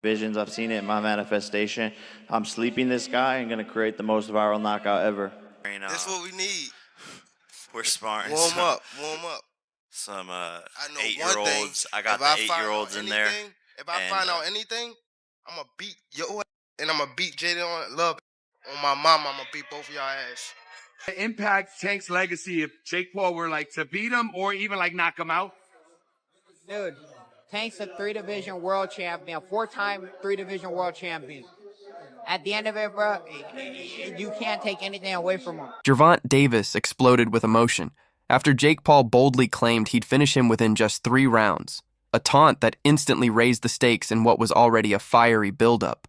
Visions, I've seen it in my manifestation. I'm sleeping this guy and gonna create the most viral knockout ever. That's what we need. We're sparring. Warm up. Some I know 8-year-olds. I got the 8-year-olds in there. If I find out anything, I'm gonna beat your ass, and I'm gonna beat Jaden on Love. On my mama, I'm gonna beat both of y'all ass. The impact Tank's legacy if Jake Paul were like to beat him or even like knock him out? Dude, Tank's a 3-division world champion, 4-time 3-division world champion. At the end of it, bro, you can't take anything away from him. Gervonta Davis exploded with emotion after Jake Paul boldly claimed he'd finish him within just 3 rounds, a taunt that instantly raised the stakes in what was already a fiery buildup.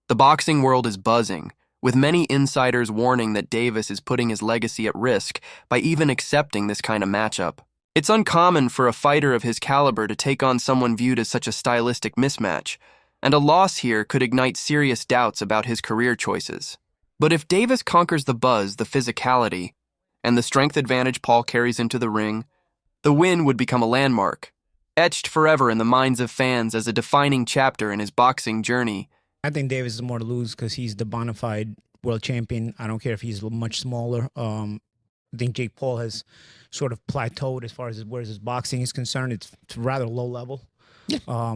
The boxing world is buzzing, with many insiders warning that Davis is putting his legacy at risk by even accepting this kind of matchup. It's uncommon for a fighter of his caliber to take on someone viewed as such a stylistic mismatch, and a loss here could ignite serious doubts about his career choices. But if Davis conquers the buzz, the physicality, and the strength advantage Paul carries into the ring, the win would become a landmark, etched forever in the minds of fans as a defining chapter in his boxing journey. I think Davis is more to lose because he's the bona fide world champion. I don't care if he's much smaller. I think Jake Paul has sort of plateaued as far as where his boxing is concerned. It's rather low level. Yeah.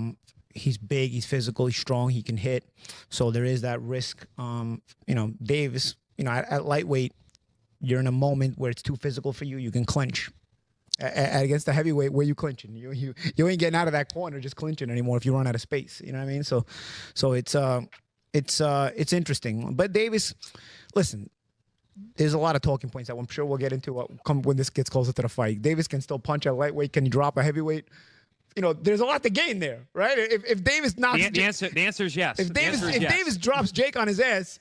He's big, he's physical, he's strong, he can hit. So there is that risk. Davis, at lightweight, you're in a moment where it's too physical for you. You can clinch. Against the heavyweight, where you clinching? You ain't getting out of that corner just clinching anymore if you run out of space. You know what I mean? So it's interesting. But Davis, listen, there's a lot of talking points that I'm sure we'll get into when this gets closer to the fight. Davis can still punch at lightweight. Can he drop a heavyweight? There's a lot to gain there, right? If Davis knocks the answer is yes. If Davis drops Jake on his ass,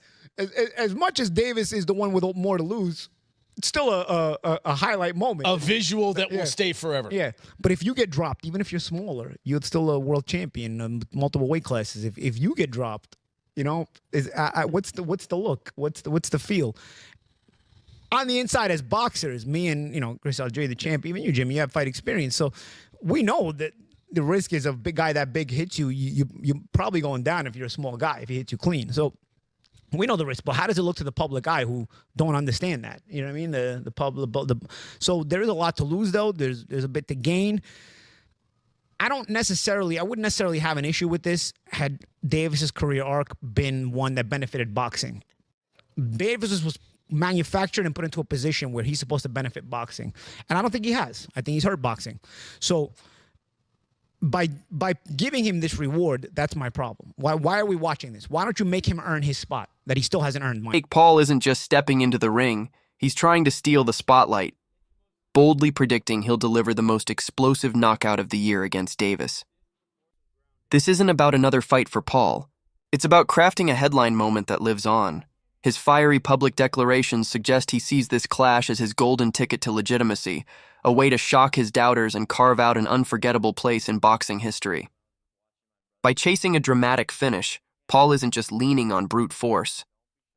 as much as Davis is the one with more to lose, it's still a highlight moment. A visual that will stay forever. Yeah, but if you get dropped, even if you're smaller, you're still a world champion, multiple weight classes. If you get dropped, what's the look? What's the feel? On the inside, as boxers, me and Chris Algieri, the champ, even you, Jimmy, you have fight experience, so we know that the risk is a big guy that big hits you. You're probably going down if you're a small guy if he hits you clean. So we know the risk, but how does it look to the public eye who don't understand that? You know what I mean? The public. So there is a lot to lose, though. There's a bit to gain. I wouldn't necessarily have an issue with this had Davis's career arc been one that benefited boxing. Davis was manufactured and put into a position where he's supposed to benefit boxing, and I don't think he has. I think he's hurt boxing. So by giving him this reward, that's my problem. Why are we watching this? Why don't you make him earn his spot that he still hasn't earned? Jake Paul isn't just stepping into the ring, he's trying to steal the spotlight, boldly predicting he'll deliver the most explosive knockout of the year against Davis. This isn't about another fight for Paul. It's about crafting a headline moment that lives on. His fiery public declarations suggest he sees this clash as his golden ticket to legitimacy, a way to shock his doubters and carve out an unforgettable place in boxing history. By chasing a dramatic finish, Paul isn't just leaning on brute force.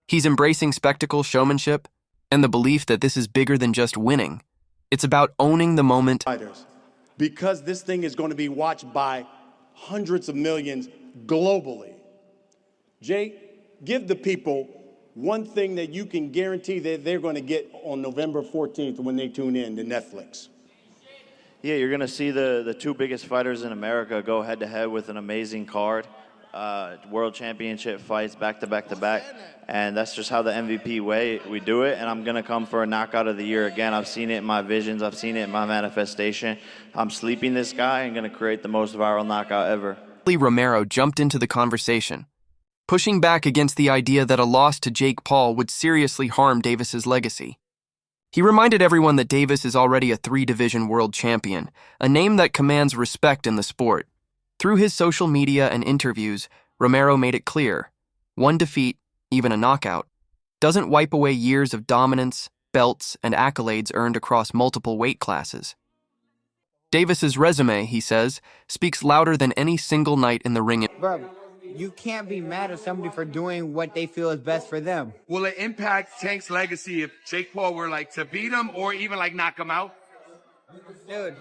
He's embracing spectacle, showmanship, and the belief that this is bigger than just winning. It's about owning the moment. Because this thing is going to be watched by hundreds of millions globally. Jake, give the people one thing that you can guarantee that they're going to get on November 14th when they tune in to Netflix. Yeah, you're going to see the 2 biggest fighters in America go head-to-head with an amazing card. World championship fights back to back to back. And that's just how the MVP way we do it. And I'm going to come for a knockout of the year again. I've seen it in my visions. I've seen it in my manifestation. I'm sleeping this guy and going to create the most viral knockout ever. Romero jumped into the conversation, pushing back against the idea that a loss to Jake Paul would seriously harm Davis's legacy. He reminded everyone that Davis is already a 3-division world champion, a name that commands respect in the sport. Through his social media and interviews, Romero made it clear, one defeat, even a knockout, doesn't wipe away years of dominance, belts, and accolades earned across multiple weight classes. Davis's resume, he says, speaks louder than any single night in the ring. Bro, you can't be mad at somebody for doing what they feel is best for them. Will it impact Tank's legacy if Jake Paul were like to beat him or even like knock him out? Dude,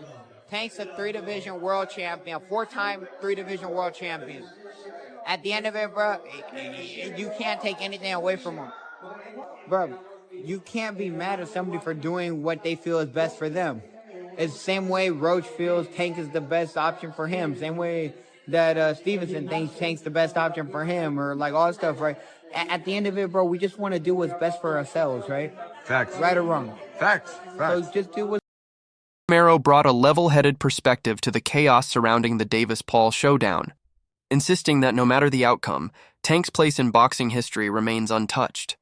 Tank's a 3-division world champion, 4-time 3-division world champion. At the end of it, bro, you can't take anything away from them. Bro, you can't be mad at somebody for doing what they feel is best for them. It's the same way Roach feels Tank is the best option for him. Same way that Stevenson thinks Tank's the best option for him, or like all that stuff, right? At the end of it, bro, we just want to do what's best for ourselves, right? Facts. Right or wrong. Facts. So just do what's Romero brought a level-headed perspective to the chaos surrounding the Davis-Paul showdown, insisting that no matter the outcome, Tank's place in boxing history remains untouched.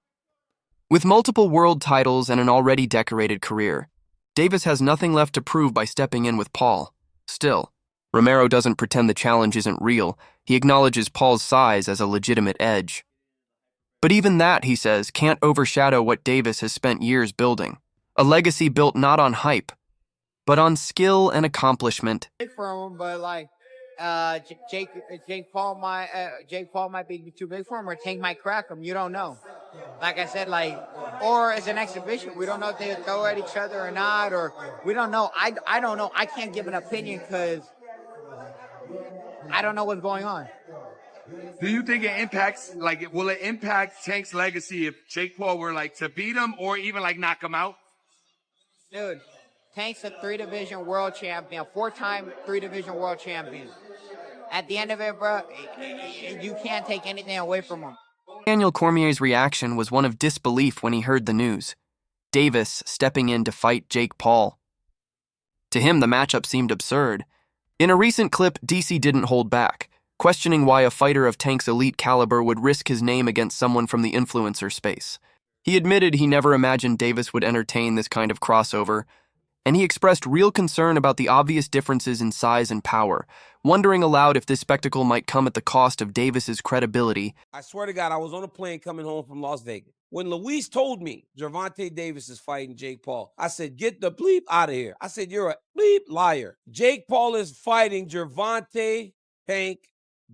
With multiple world titles and an already decorated career, Davis has nothing left to prove by stepping in with Paul. Still, Romero doesn't pretend the challenge isn't real. He acknowledges Paul's size as a legitimate edge. But even that, he says, can't overshadow what Davis has spent years building. A legacy built not on hype, but on skill and accomplishment. from him, but like Jake Paul might be too big for him, or Tank might crack him. You don't know. Like I said, like, or as an exhibition, we don't know if they throw at each other or not, or we don't know. I don't know. I can't give an opinion because I don't know what's going on. Do you think it impacts, like, will it impact Tank's legacy if Jake Paul were like to beat him or even like knock him out? Dude, Tank's a 3-division world champion, 4-time 3-division world champion. At the end of it, bro, you can't take anything away from him. Daniel Cormier's reaction was one of disbelief when he heard the news. Davis stepping in to fight Jake Paul. To him, the matchup seemed absurd. In a recent clip, DC didn't hold back, questioning why a fighter of Tank's elite caliber would risk his name against someone from the influencer space. He admitted he never imagined Davis would entertain this kind of crossover, and he expressed real concern about the obvious differences in size and power, wondering aloud if this spectacle might come at the cost of Davis's credibility. I swear to God, I was on a plane coming home from Las Vegas. When Luis told me Gervonta Davis is fighting Jake Paul, I said, get the bleep out of here. I said, you're a bleep liar. Jake Paul is fighting Gervonta Tank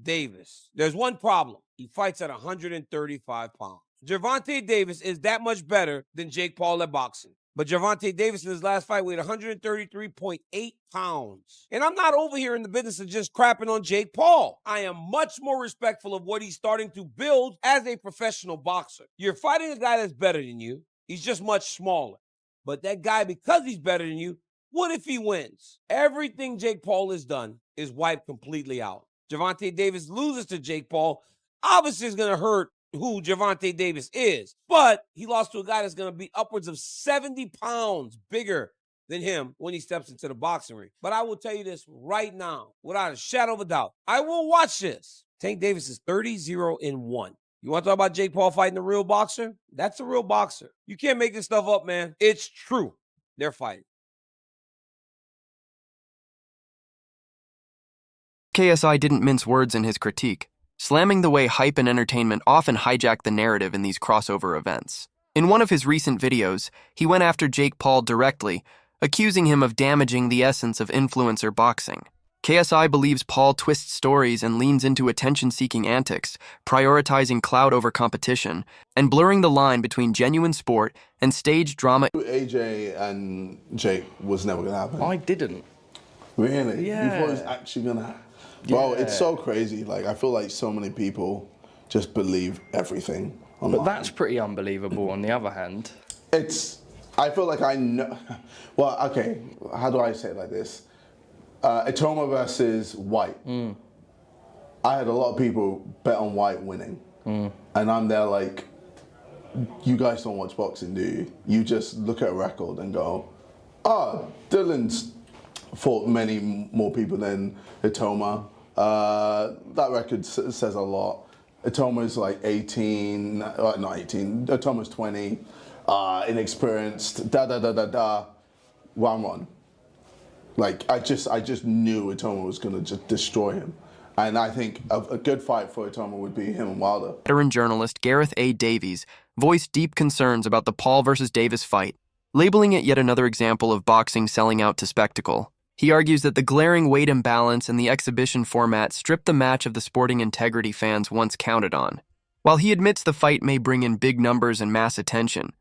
Davis. There's one problem. He fights at 135 pounds. Gervonta Davis is that much better than Jake Paul at boxing. But Gervonta Davis in his last fight weighed 133.8 pounds. And I'm not over here in the business of just crapping on Jake Paul. I am much more respectful of what he's starting to build as a professional boxer. You're fighting a guy that's better than you. He's just much smaller. But that guy, because he's better than you, what if he wins? Everything Jake Paul has done is wiped completely out. Gervonta Davis loses to Jake Paul. Obviously, it's going to hurt who Gervonta Davis is. But he lost to a guy that's going to be upwards of 70 pounds bigger than him when he steps into the boxing ring. But I will tell you this right now, without a shadow of a doubt. I will watch this. Tank Davis is 30-0-1. You want to talk about Jake Paul fighting a real boxer? That's a real boxer. You can't make this stuff up, man. It's true. They're fighting. KSI didn't mince words in his critique, slamming the way hype and entertainment often hijack the narrative in these crossover events. In one of his recent videos, he went after Jake Paul directly, accusing him of damaging the essence of influencer boxing. KSI believes Paul twists stories and leans into attention-seeking antics, prioritizing clout over competition, and blurring the line between genuine sport and stage drama. AJ and Jake was never going to happen. I didn't. Really? Yeah. You thought it was actually going to happen? Bro, it's so crazy. Like, I feel like so many people just believe everything online. But that's pretty unbelievable on the other hand. I feel like I know, well, okay, how do I say it like this? Itoma versus White. I had a lot of people bet on White winning. And I'm there like, you guys don't watch boxing, do you? You just look at a record and go, oh, Dylan's fought many more people than Itoma. That record says a lot. Itoma's like 18, not 18, Itoma's 20, inexperienced, one. Like, I just knew Itoma was gonna just destroy him. And I think a good fight for Itoma would be him and Wilder. Veteran journalist Gareth A. Davies voiced deep concerns about the Paul versus Davis fight, labeling it yet another example of boxing selling out to spectacle. He argues that the glaring weight imbalance and the exhibition format strip the match of the sporting integrity fans once counted on. While he admits the fight may bring in big numbers and mass attention,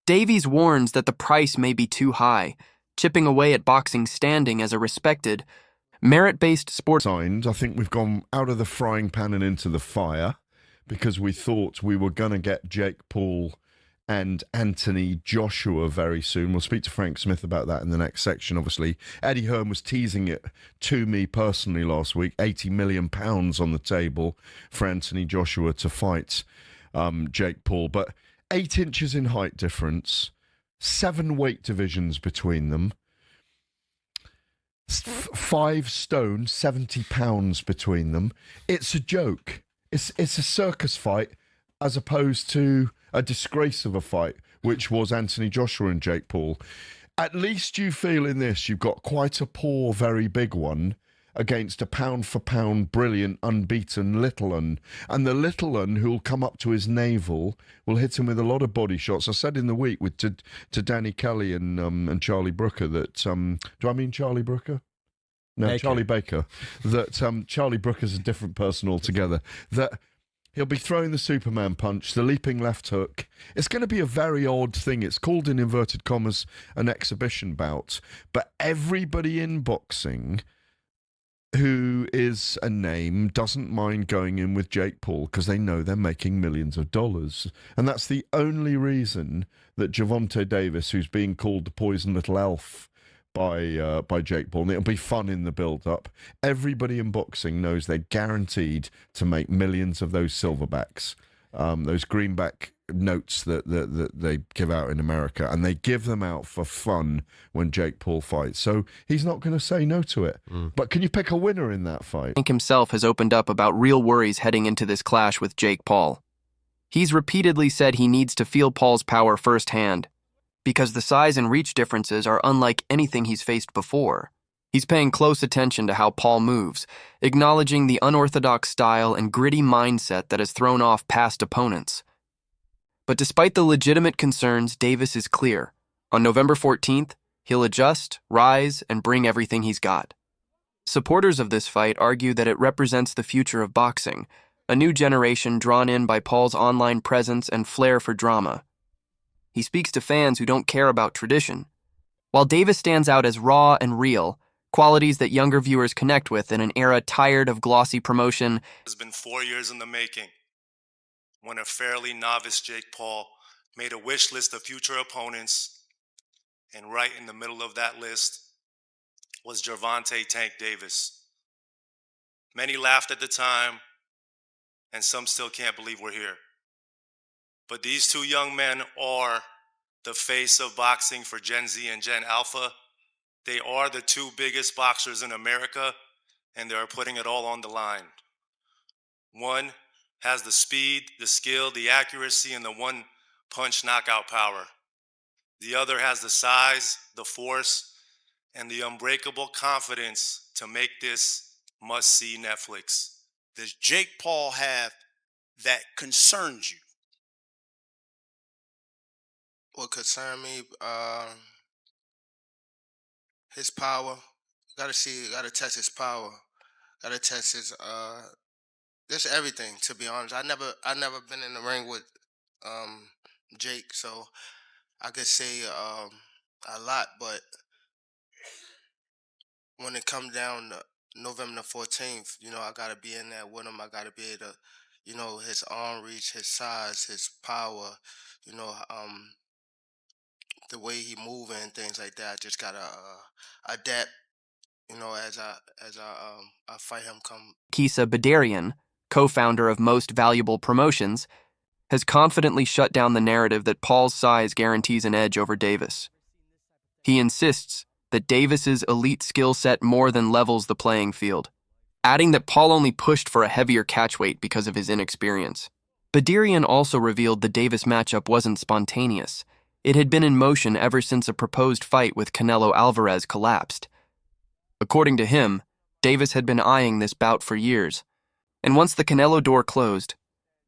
Davies warns that the price may be too high, chipping away at boxing's standing as a respected, Merit-based sports signs. I think we've gone out of the frying pan and into the fire because we thought we were going to get Jake Paul and Anthony Joshua very soon. We'll speak to Frank Smith about that in the next section, obviously. Eddie Hearn was teasing it to me personally last week. £80 million on the table for Anthony Joshua to fight Jake Paul. But 8 inches in height difference, 7 weight divisions between them, 5 stone, 70 pounds between them. It's a joke. It's a circus fight as opposed to a disgrace of a fight, which was Anthony Joshua and Jake Paul. At least you feel in this, you've got quite a poor, very big one against a pound-for-pound, brilliant, unbeaten little un. And the little un who'll come up to his navel will hit him with a lot of body shots. I said in the week to Danny Kelly and Charlie Brooker that, do I mean Charlie Brooker? No, Baker. Charlie Baker. That Charlie Brooker's a different person altogether. That he'll be throwing the Superman punch, the leaping left hook. It's going to be a very odd thing. It's called, in inverted commas, an exhibition bout. But everybody in boxing who is a name doesn't mind going in with Jake Paul because they know they're making millions of dollars. And that's the only reason that Gervonta Davis, who's being called the poison little elf by Jake Paul, and it'll be fun in the build-up. Everybody in boxing knows they're guaranteed to make millions of those silverbacks, those greenback notes that they give out in America, and they give them out for fun when Jake Paul fights. So he's not going to say no to it. But can you pick a winner in that fight? Tank himself has opened up about real worries heading into this clash with Jake Paul. He's repeatedly said he needs to feel Paul's power firsthand, because the size and reach differences are unlike anything he's faced before. He's paying close attention to how Paul moves, acknowledging the unorthodox style and gritty mindset that has thrown off past opponents. But despite the legitimate concerns, Davis is clear. On November 14th, he'll adjust, rise, and bring everything he's got. Supporters of this fight argue that it represents the future of boxing, a new generation drawn in by Paul's online presence and flair for drama. He speaks to fans who don't care about tradition, while Davis stands out as raw and real, qualities that younger viewers connect with in an era tired of glossy promotion. It's been 4 years in the making, when a fairly novice Jake Paul made a wish list of future opponents, and right in the middle of that list was Gervonta Tank Davis. Many laughed at the time, and some still can't believe we're here. But these two young men are the face of boxing for Gen Z and Gen Alpha. They are the 2 biggest boxers in America, and they are putting it all on the line. One has the speed, the skill, the accuracy, and the one-punch knockout power. The other has the size, the force, and the unbreakable confidence to make this must-see Netflix. Does Jake Paul have that concerns you? What concern me, his power. Gotta test his power. Gotta test his just everything, to be honest. I never been in the ring with Jake, so I could say a lot, but when it comes down to November the 14th, I gotta be in there with him. I gotta be able to, his arm reach, his size, his power, the way he moving and things like that. I just gotta adapt, as I fight him come. Kisa Badarian, co-founder of Most Valuable Promotions, has confidently shut down the narrative that Paul's size guarantees an edge over Davis. He insists that Davis's elite skill set more than levels the playing field, adding that Paul only pushed for a heavier catch weight because of his inexperience. Badarian also revealed the Davis matchup wasn't spontaneous. It had been in motion ever since a proposed fight with Canelo Alvarez collapsed. According to him, Davis had been eyeing this bout for years, and once the Canelo door closed,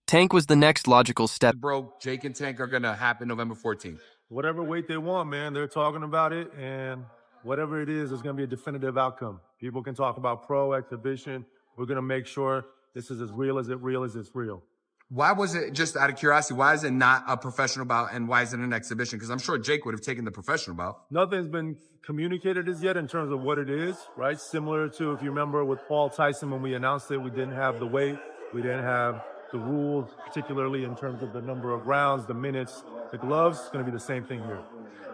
Tank was the next logical step. Bro, Jake and Tank are going to happen November 14th. Whatever weight they want, man, they're talking about it, and whatever it is, it's going to be a definitive outcome. People can talk about pro exhibition. We're going to make sure this is as real as it's real. Why was it, just out of curiosity, why is it not a professional bout and why is it an exhibition? Because I'm sure Jake would have taken the professional bout. Nothing's been communicated as yet in terms of what it is, right? Similar to, if you remember, with Paul Tyson, when we announced it, we didn't have the weight, we didn't have the rules, particularly in terms of the number of rounds, the minutes, the gloves. It's going to be the same thing here.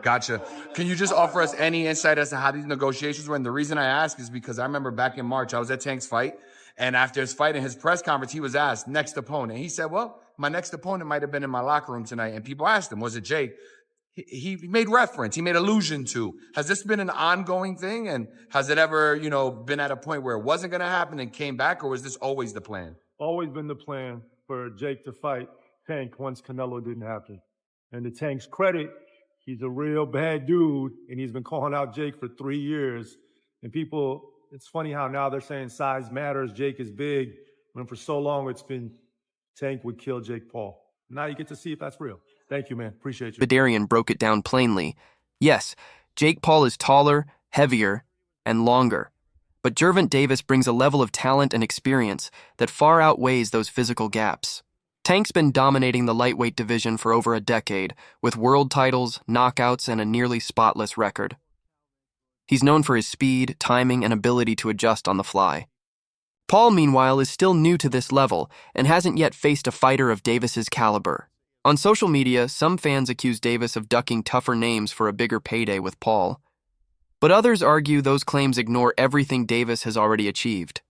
Gotcha. Can you just offer us any insight as to how these negotiations went? And the reason I ask is because I remember back in March, I was at Tank's fight. And after his fight in his press conference, he was asked, next opponent. He said, well, my next opponent might have been in my locker room tonight. And people asked him, was it Jake? He made reference, he made allusion to. Has this been an ongoing thing? And has it ever, you know, been at a point where it wasn't going to happen and came back? Or was this always the plan? Always been the plan for Jake to fight Tank once Canelo didn't happen. And to Tank's credit, he's a real bad dude, and he's been calling out Jake for 3 years. And people, it's funny how now they're saying size matters, Jake is big, when for so long it's been Tank would kill Jake Paul. Now you get to see if that's real. Thank you, man. Appreciate you. Vidarian broke it down plainly. Yes, Jake Paul is taller, heavier, and longer. But Gervonta Davis brings a level of talent and experience that far outweighs those physical gaps. Tank's been dominating the lightweight division for over a decade, with world titles, knockouts, and a nearly spotless record. He's known for his speed, timing, and ability to adjust on the fly. Paul, meanwhile, is still new to this level and hasn't yet faced a fighter of Davis's caliber. On social media, some fans accuse Davis of ducking tougher names for a bigger payday with Paul. But others argue those claims ignore everything Davis has already achieved.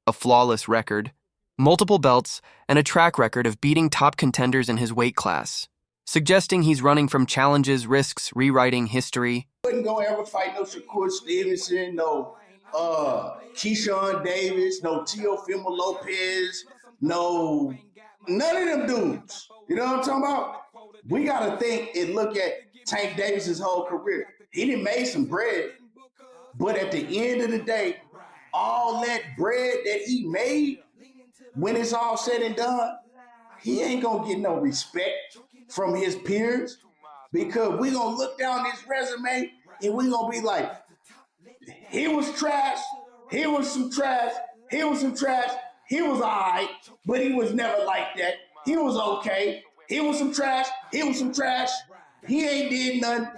A flawless record, multiple belts, and a track record of beating top contenders in his weight class, suggesting he's running from challenges, risks, rewriting history. Wasn't gonna ever fight no Shakur Stevenson, no Keyshawn Davis, no Teofimo Lopez, no none of them dudes. You know what I'm talking about? We gotta think and look at Tank Davis's whole career. He done made some bread, but at the end of the day, all that bread that he made, when it's all said and done, he ain't gonna get no respect from his peers because we gonna look down his resume and we gonna be like, he was trash, he was some trash, he was some trash, he was all right, but he was never like that. He was okay. He was some trash, he was some trash, he ain't did nothing.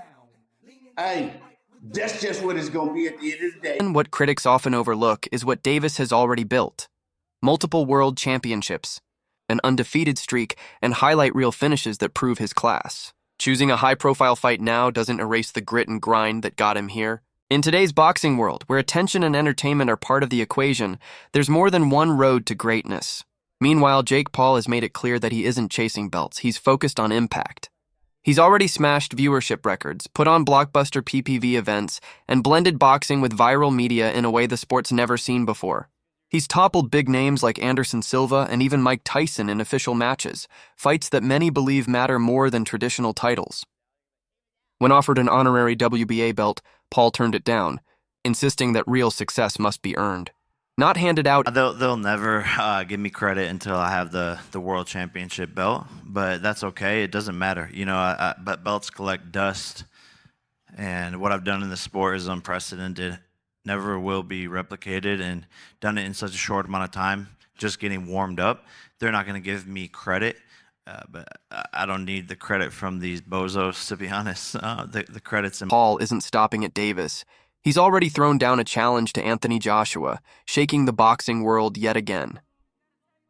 Hey, that's just what it's gonna be at the end of the day. And what critics often overlook is what Davis has already built. Multiple world championships, an undefeated streak, and highlight reel finishes that prove his class. Choosing a high-profile fight now doesn't erase the grit and grind that got him here. In today's boxing world, where attention and entertainment are part of the equation, there's more than one road to greatness. Meanwhile, Jake Paul has made it clear that he isn't chasing belts, he's focused on impact. He's already smashed viewership records, put on blockbuster PPV events, and blended boxing with viral media in a way the sport's never seen before. He's toppled big names like Anderson Silva and even Mike Tyson in official matches, fights that many believe matter more than traditional titles. When offered an honorary WBA belt, Paul turned it down, insisting that real success must be earned. Not handed out. They'll never give me credit until I have the world championship belt, but that's okay. It doesn't matter. You know, but belts collect dust, and what I've done in the sport is unprecedented. Never will be replicated, and done it in such a short amount of time, just getting warmed up. They're not going to give me credit, but I don't need the credit from these bozos, to be honest. The credit's in Paul isn't stopping at Davis. He's already thrown down a challenge to Anthony Joshua, shaking the boxing world yet again.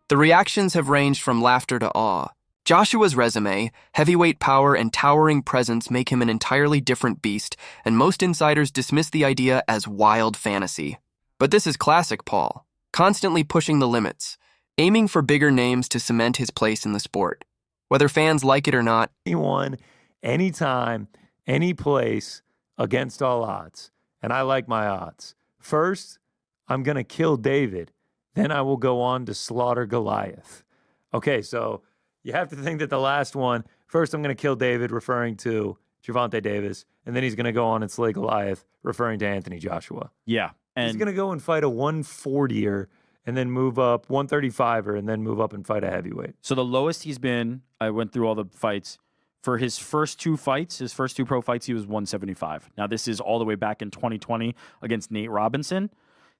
The reactions have ranged from laughter to awe. Joshua's resume, heavyweight power, and towering presence make him an entirely different beast, and most insiders dismiss the idea as wild fantasy. But this is classic Paul, constantly pushing the limits, aiming for bigger names to cement his place in the sport. Whether fans like it or not, anyone, anytime, any place, against all odds. And I like my odds. First, I'm going to kill David. Then I will go on to slaughter Goliath. Okay, so you have to think that the last one, first I'm going to kill David, referring to Gervonta Davis, and then he's going to go on and slay Goliath, referring to Anthony Joshua. Yeah. And he's going to go and fight a 140er and then move up, 135er, and then move up and fight a heavyweight. So the lowest he's been, I went through all the fights, for his first two fights, his first two pro fights, he was 175. Now, this is all the way back in 2020 against Nate Robinson.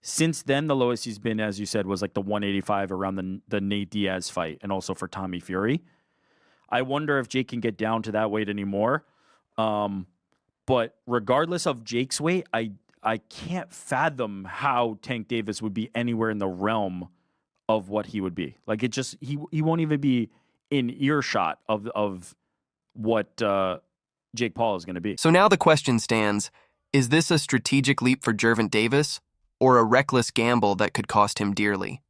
Since then, the lowest he's been, as you said, was like the 185 around the Nate Diaz fight, and also for Tommy Fury. I wonder if Jake can get down to that weight anymore. But regardless of Jake's weight, I can't fathom how Tank Davis would be anywhere in the realm of what he would be. Like, it just, he won't even be in earshot of what Jake Paul is going to be. So now the question stands, is this a strategic leap for Gervonta Davis or a reckless gamble that could cost him dearly?